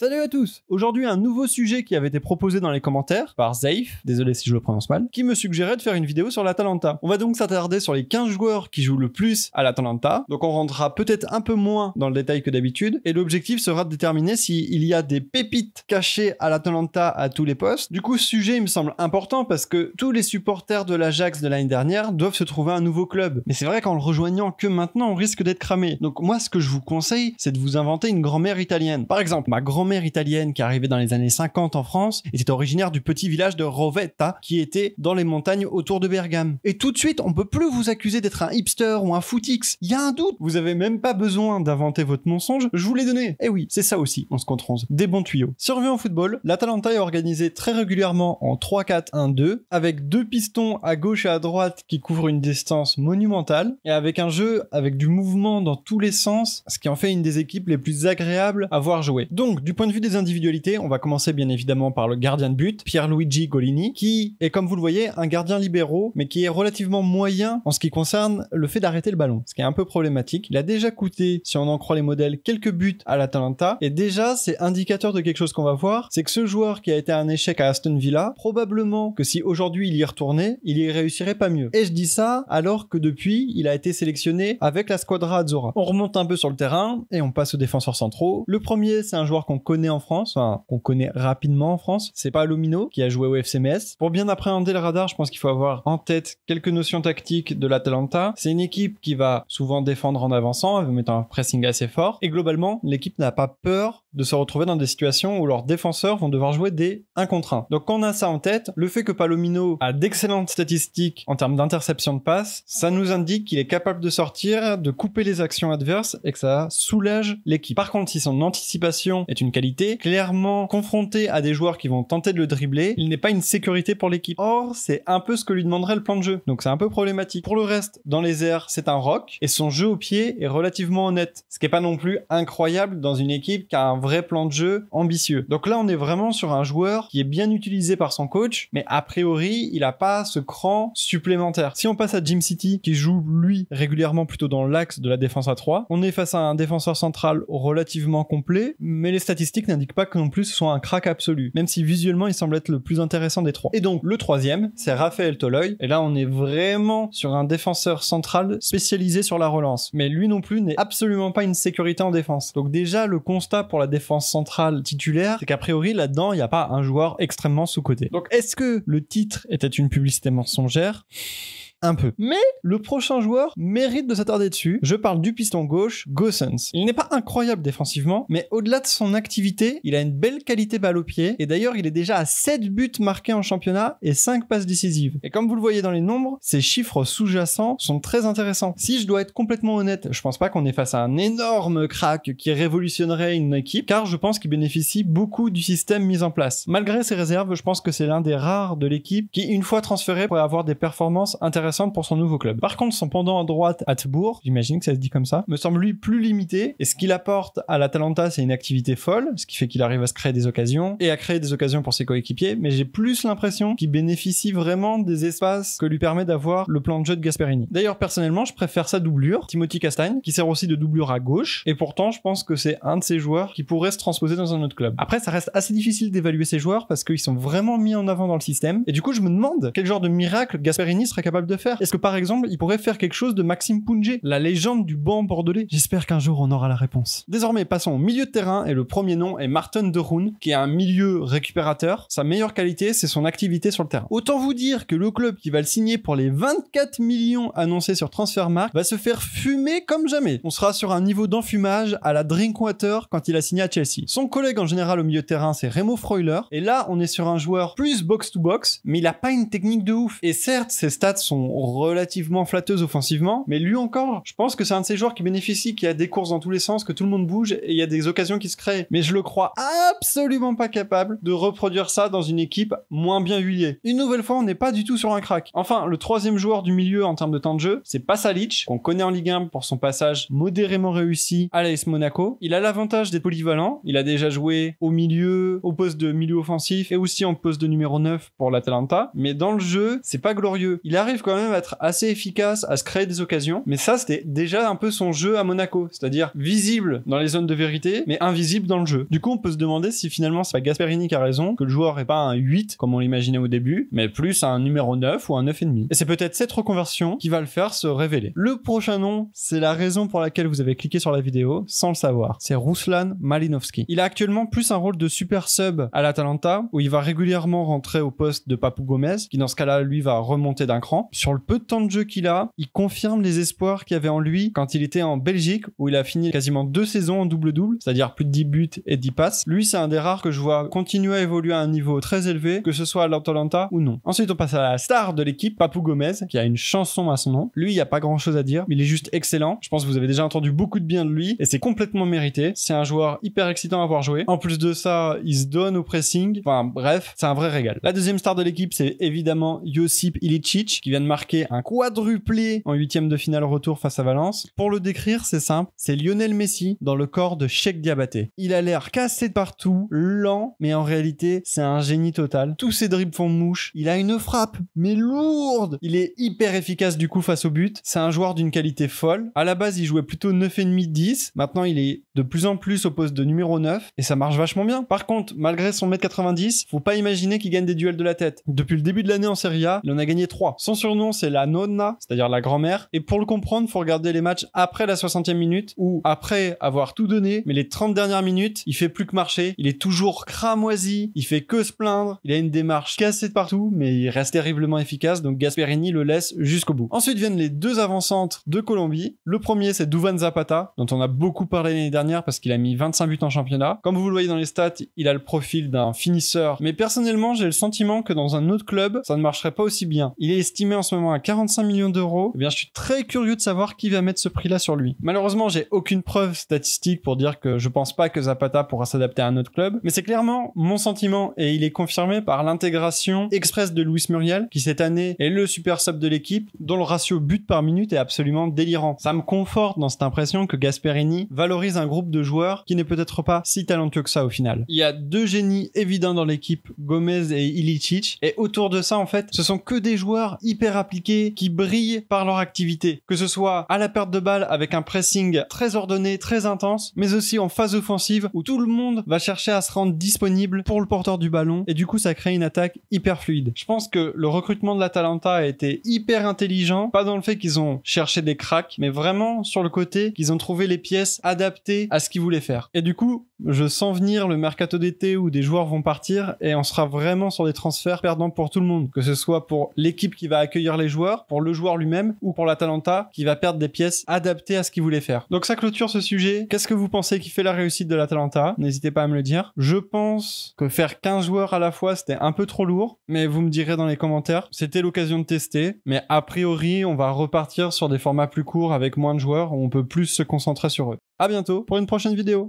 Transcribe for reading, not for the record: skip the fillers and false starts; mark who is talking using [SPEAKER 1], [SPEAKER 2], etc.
[SPEAKER 1] Salut à tous! Aujourd'hui, un nouveau sujet qui avait été proposé dans les commentaires par Zaif, désolé si je le prononce mal, qui me suggérait de faire une vidéo sur l'Atalanta. On va donc s'attarder sur les 15 joueurs qui jouent le plus à l'Atalanta, donc on rentrera peut-être un peu moins dans le détail que d'habitude, et l'objectif sera de déterminer s'il y a des pépites cachées à l'Atalanta à tous les postes. Du coup, ce sujet il me semble important parce que tous les supporters de l'Ajax de l'année dernière doivent se trouver un nouveau club. Mais c'est vrai qu'en le rejoignant que maintenant, on risque d'être cramé. Donc moi, ce que je vous conseille, c'est de vous inventer une grand-mère italienne. Par exemple, ma grand-mère italienne qui arrivait dans les années 50 en France était originaire du petit village de Rovetta qui était dans les montagnes autour de Bergame. Et tout de suite, on peut plus vous accuser d'être un hipster ou un footix. Il y a un doute. Vous avez même pas besoin d'inventer votre mensonge. Je vous l'ai donné. Eh oui, c'est ça aussi, 11 contre 11. Des bons tuyaux. Si on revient au football, l'Atalanta est organisé très régulièrement en 3-4-1-2 avec deux pistons à gauche et à droite qui couvrent une distance monumentale et avec un jeu avec du mouvement dans tous les sens, ce qui en fait une des équipes les plus agréables à voir jouer. Donc, du point de vue des individualités, on va commencer bien évidemment par le gardien de but, Pierluigi Golini, qui est, comme vous le voyez, un gardien libéraux, mais qui est relativement moyen en ce qui concerne le fait d'arrêter le ballon, ce qui est un peu problématique. Il a déjà coûté, si on en croit les modèles, quelques buts à l'Atalanta, et déjà, c'est indicateur de quelque chose qu'on va voir, c'est que ce joueur qui a été un échec à Aston Villa, probablement que si aujourd'hui il y retournait, il y réussirait pas mieux. Et je dis ça alors que depuis, il a été sélectionné avec la Squadra Azzurra. On remonte un peu sur le terrain, et on passe aux défenseurs centraux. Le premier, c'est un joueur qu'on connaît en France, enfin qu'on connaît rapidement en France, c'est Palomino qui a joué au FC Metz. Pour bien appréhender le radar, je pense qu'il faut avoir en tête quelques notions tactiques de l'Atalanta. C'est une équipe qui va souvent défendre en avançant, en mettant un pressing assez fort, et globalement, l'équipe n'a pas peur de se retrouver dans des situations où leurs défenseurs vont devoir jouer des 1 contre 1. Donc quand on a ça en tête, le fait que Palomino a d'excellentes statistiques en termes d'interception de passe, ça nous indique qu'il est capable de sortir, de couper les actions adverses et que ça soulage l'équipe. Par contre, si son anticipation est une qualité, clairement confronté à des joueurs qui vont tenter de le dribbler, il n'est pas une sécurité pour l'équipe. Or, c'est un peu ce que lui demanderait le plan de jeu. Donc c'est un peu problématique. Pour le reste, dans les airs, c'est un rock et son jeu au pied est relativement honnête. Ce qui est pas non plus incroyable dans une équipe qui a un vrai plan de jeu ambitieux. Donc là, on est vraiment sur un joueur qui est bien utilisé par son coach, mais a priori, il a pas ce cran supplémentaire. Si on passe à Jim City, qui joue lui régulièrement plutôt dans l'axe de la défense à 3, on est face à un défenseur central relativement complet, mais les statistiques n'indiquent pas que non plus ce soit un crack absolu, même si visuellement il semble être le plus intéressant des trois. Et donc le troisième, c'est Raphaël Toloi, et là on est vraiment sur un défenseur central spécialisé sur la relance, mais lui non plus n'est absolument pas une sécurité en défense. Donc déjà le constat pour la défense centrale titulaire, c'est qu'a priori là-dedans il n'y a pas un joueur extrêmement sous-coté. Donc est-ce que le titre était une publicité mensongère ? Un peu. Mais le prochain joueur mérite de s'attarder dessus. Je parle du piston gauche, Goossens. Il n'est pas incroyable défensivement, mais au-delà de son activité, il a une belle qualité balle au pied, et d'ailleurs il est déjà à 7 buts marqués en championnat et 5 passes décisives. Et comme vous le voyez dans les nombres, ces chiffres sous-jacents sont très intéressants. Si je dois être complètement honnête, je pense pas qu'on est face à un énorme crack qui révolutionnerait une équipe, car je pense qu'il bénéficie beaucoup du système mis en place. Malgré ses réserves, je pense que c'est l'un des rares de l'équipe qui, une fois transféré, pourrait avoir des performances intéressantes pour son nouveau club. Par contre, son pendant à droite, Hateboer, j'imagine que ça se dit comme ça, me semble lui plus limité, et ce qu'il apporte à l'Atalanta, c'est une activité folle, ce qui fait qu'il arrive à se créer des occasions, et à créer des occasions pour ses coéquipiers, mais j'ai plus l'impression qu'il bénéficie vraiment des espaces que lui permet d'avoir le plan de jeu de Gasperini. D'ailleurs, personnellement, je préfère sa doublure, Timothy Castagne, qui sert aussi de doublure à gauche, et pourtant, je pense que c'est un de ces joueurs qui pourrait se transposer dans un autre club. Après, ça reste assez difficile d'évaluer ces joueurs parce qu'ils sont vraiment mis en avant dans le système, et du coup, je me demande quel genre de miracle Gasperini serait capable de faire. Est-ce que par exemple, il pourrait faire quelque chose de Maxime Pounjé, la légende du banc bordelais? J'espère qu'un jour on aura la réponse. Désormais, passons au milieu de terrain, et le premier nom est Martin de Roon, qui est un milieu récupérateur. Sa meilleure qualité, c'est son activité sur le terrain. Autant vous dire que le club qui va le signer pour les 24 millions annoncés sur Transfermarkt va se faire fumer comme jamais. On sera sur un niveau d'enfumage à la Drinkwater quand il a signé à Chelsea. Son collègue en général au milieu de terrain, c'est Remo Freuler, et là on est sur un joueur plus box-to-box, mais il a pas une technique de ouf. Et certes, ses stats sont relativement flatteuse offensivement, mais lui encore, je pense que c'est un de ces joueurs qui bénéficie, qui a des courses dans tous les sens, que tout le monde bouge, et il y a des occasions qui se créent. Mais je le crois absolument pas capable de reproduire ça dans une équipe moins bien huilée. Une nouvelle fois, on n'est pas du tout sur un crack. Enfin, le troisième joueur du milieu en termes de temps de jeu, c'est Pasalic, qu'on connaît en Ligue 1 pour son passage modérément réussi à l'AS Monaco. Il a l'avantage d'être polyvalent, il a déjà joué au milieu, au poste de milieu offensif, et aussi en poste de numéro 9 pour l'Atalanta, mais dans le jeu, c'est pas glorieux. Il arrive quand même être assez efficace à se créer des occasions, mais ça c'était déjà un peu son jeu à Monaco, c'est-à-dire visible dans les zones de vérité, mais invisible dans le jeu. Du coup, on peut se demander si finalement c'est pas Gasperini qui a raison, que le joueur est pas un 8 comme on l'imaginait au début, mais plus un numéro 9 ou un 9,5. Et c'est peut-être cette reconversion qui va le faire se révéler. Le prochain nom, c'est la raison pour laquelle vous avez cliqué sur la vidéo sans le savoir. C'est Ruslan Malinovski. Il a actuellement plus un rôle de super sub à l'Atalanta, où il va régulièrement rentrer au poste de Papou Gomez, qui dans ce cas-là, lui, va remonter d'un cran. Sur le peu de temps de jeu qu'il a, il confirme les espoirs qu'il y avait en lui quand il était en Belgique, où il a fini quasiment 2 saisons en double-double, c'est-à-dire plus de 10 buts et 10 passes. Lui, c'est un des rares que je vois continuer à évoluer à un niveau très élevé, que ce soit à l'Atalanta ou non. Ensuite, on passe à la star de l'équipe, Papou Gomez, qui a une chanson à son nom. Lui, il n'y a pas grand-chose à dire, mais il est juste excellent. Je pense que vous avez déjà entendu beaucoup de bien de lui, et c'est complètement mérité. C'est un joueur hyper excitant à voir jouer. En plus de ça, il se donne au pressing. Enfin, bref, c'est un vrai régal. La deuxième star de l'équipe, c'est évidemment Josip Ilicic, qui vient de marquer un quadruplé en 8e de finale retour face à Valence. Pour le décrire, c'est simple, c'est Lionel Messi dans le corps de Cheikh Diabaté. Il a l'air cassé de partout, lent, mais en réalité, c'est un génie total. Tous ses dribbles font mouche. Il a une frappe, mais lourde. Il est hyper efficace du coup face au but. C'est un joueur d'une qualité folle. À la base, il jouait plutôt 9,5-10. Maintenant, il est de plus en plus au poste de numéro 9 et ça marche vachement bien. Par contre, malgré son 1m90, faut pas imaginer qu'il gagne des duels de la tête. Depuis le début de l'année en Serie A, il en a gagné 3. Son surnom, c'est la nonna, c'est-à-dire la grand-mère. Et pour le comprendre, faut regarder les matchs après la 60e minute ou après avoir tout donné, mais les 30 dernières minutes, il fait plus que marcher. Il est toujours cramoisi, il fait que se plaindre. Il a une démarche cassée de partout, mais il reste terriblement efficace, donc Gasperini le laisse jusqu'au bout. Ensuite viennent les deux avant-centres de Colombie. Le premier, c'est Duvan Zapata, dont on a beaucoup parlé l'année dernière parce qu'il a mis 25 buts en championnat. Comme vous le voyez dans les stats, il a le profil d'un finisseur, mais personnellement, j'ai le sentiment que dans un autre club, ça ne marcherait pas aussi bien. Il est estimé en ce moment à 45 millions d'euros. Eh bien, je suis très curieux de savoir qui va mettre ce prix-là sur lui. Malheureusement, j'ai aucune preuve statistique pour dire que je pense pas que Zapata pourra s'adapter à un autre club, mais c'est clairement mon sentiment et il est confirmé par l'intégration express de Luis Muriel, qui cette année est le super sub de l'équipe, dont le ratio but par minute est absolument délirant. Ça me conforte dans cette impression que Gasperini valorise un groupe de joueurs qui n'est peut-être pas si talentueux que ça au final. Il y a deux génies évidents dans l'équipe, Gomez et Ilicic, et autour de ça en fait, ce sont que des joueurs hyper appliqués qui brillent par leur activité, que ce soit à la perte de balle avec un pressing très ordonné, très intense, mais aussi en phase offensive où tout le monde va chercher à se rendre disponible pour le porteur du ballon et du coup ça crée une attaque hyper fluide. Je pense que le recrutement de l'Atalanta a été hyper intelligent, pas dans le fait qu'ils ont cherché des cracks, mais vraiment sur le côté qu'ils ont trouvé les pièces adaptées à ce qu'ils voulaient faire. Et du coup, je sens venir le mercato d'été où des joueurs vont partir et on sera vraiment sur des transferts perdants pour tout le monde, que ce soit pour l'équipe qui va accueillir les joueurs, pour le joueur lui-même ou pour l'Atalanta qui va perdre des pièces adaptées à ce qu'il voulait faire. Donc ça clôture ce sujet. Qu'est-ce que vous pensez qui fait la réussite de l'Atalanta? N'hésitez pas à me le dire. Je pense que faire 15 joueurs à la fois c'était un peu trop lourd, mais vous me direz dans les commentaires. C'était l'occasion de tester, mais a priori on va repartir sur des formats plus courts avec moins de joueurs où on peut plus se concentrer sur eux. À bientôt pour une prochaine vidéo.